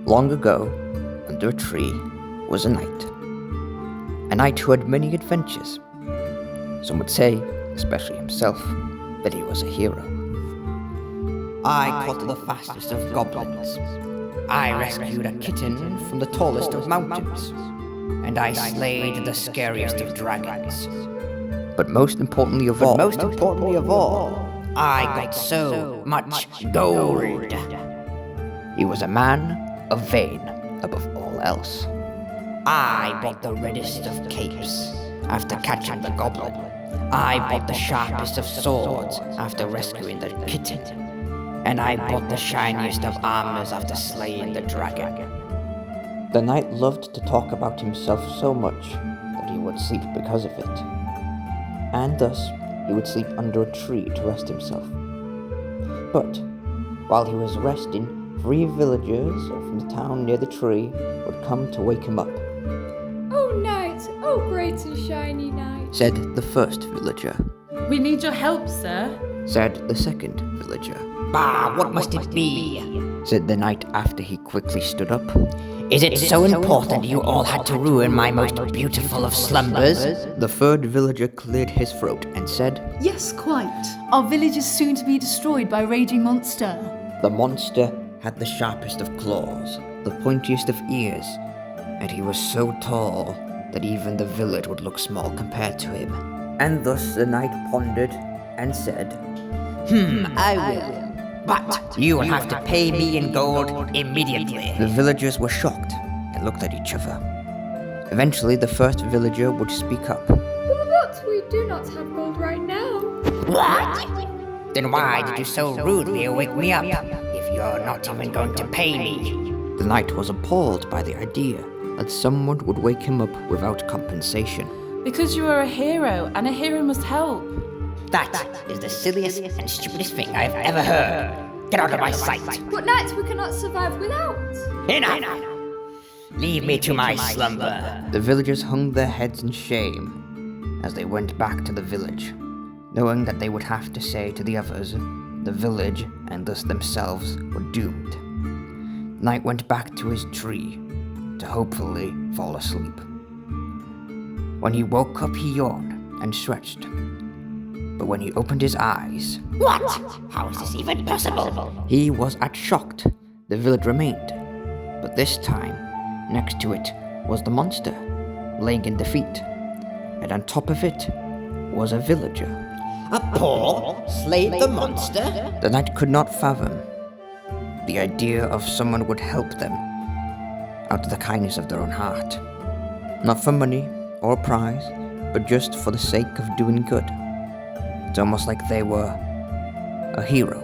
Long ago, under a tree, was a knight who had many adventures. Some would say, especially himself, that he was a hero. I caught the fastest of goblins. I rescued a kitten from the tallest of mountains. And I slayed the scariest of dragons. But most importantly of all, I got so much gold. He was a man of vain above all else. I bought the reddest of capes after catching the goblin. I bought the sharpest of swords after rescuing the kitten. And I bought the shiniest of armors after slaying the dragon. The knight loved to talk about himself so much that he would sleep because of it. And thus, he would sleep under a tree to rest himself. But, while he was resting, 3 villagers from the town near the tree would come to wake him up. "Oh, knight! Oh, great and shiny knight!" said the first villager. "We need your help, sir," said the second villager. "Bah, what must it be?" said the knight after he quickly stood up. Is it so important you all had to ruin my most beautiful of slumbers? The third villager cleared his throat and said, "Yes, quite. Our village is soon to be destroyed by a raging monster." The monster had the sharpest of claws, the pointiest of ears, and he was so tall that even the village would look small compared to him. And thus the knight pondered and said, I will. But you will have to pay me in gold immediately. The villagers were shocked and looked at each other. Eventually, the first villager would speak up. "But we do not have gold right now." What? Then why did you so rudely wake me up if you're not even going to pay me? The knight was appalled by the idea that someone would wake him up without compensation. "Because you are a hero, and a hero must help." That is the silliest and stupidest thing I've ever heard. Get out of my sight. "But knight, we cannot survive without." Enough! Leave me to my slumber. The villagers hung their heads in shame as they went back to the village, knowing that they would have to say to the others the village and thus themselves were doomed. The knight went back to his tree to hopefully fall asleep. When he woke up, he yawned and stretched. But when he opened his eyes... What? How is this even possible? He was as shocked. The village remained. But this time, next to it was the monster, laying in defeat. And on top of it was a villager. A paw slayed the monster? The knight could not fathom the idea of someone would help them out of the kindness of their own heart. Not for money or a prize, but just for the sake of doing good. It's almost like they were a hero.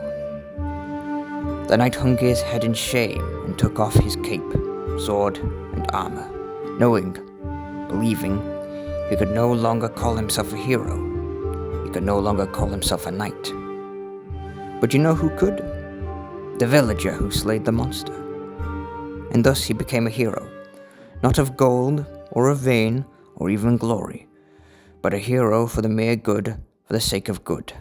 The knight hung his head in shame and took off his cape, sword, and armor, believing he could no longer call himself a hero. He could no longer call himself a knight. But you know who could? The villager who slayed the monster. And thus he became a hero, not of gold or of vain or even glory, but a hero for the mere good, for the sake of good.